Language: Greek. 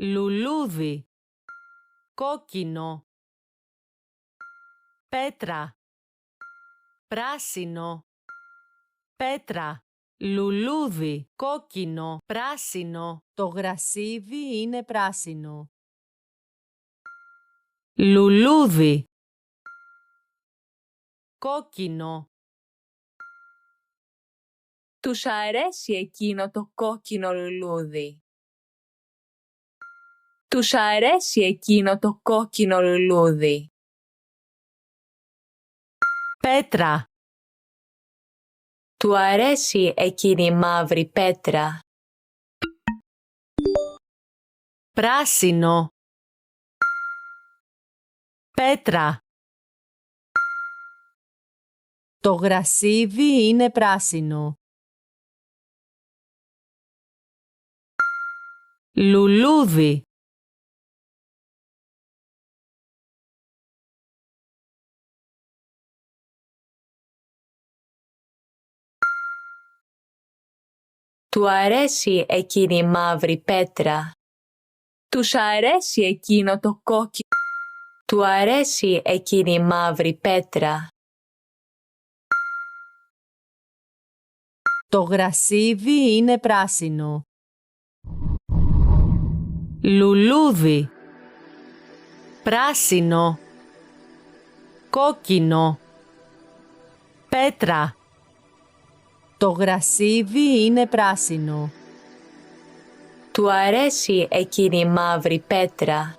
λουλούδι, κόκκινο, πέτρα, πράσινο, πέτρα, λουλούδι, κόκκινο, πράσινο. Το γρασίδι είναι πράσινο. Λουλούδι, κόκκινο. Τους αρέσει εκείνο το κόκκινο λουλούδι. Τους αρέσει εκείνο το κόκκινο λουλούδι. Πέτρα. Του αρέσει εκείνη η μαύρη πέτρα. Πράσινο. Πέτρα. Το γρασίδι είναι πράσινο. Λουλούδι. Του αρέσει εκείνη η μαύρη πέτρα. Τους αρέσει εκείνο το κόκκινο. Του αρέσει εκείνη η μαύρη πέτρα. Το γρασίδι είναι πράσινο. Λουλούδι. Πράσινο. Κόκκινο. Πέτρα. Το γρασίδι είναι πράσινο. Του αρέσει εκείνη η μαύρη πέτρα.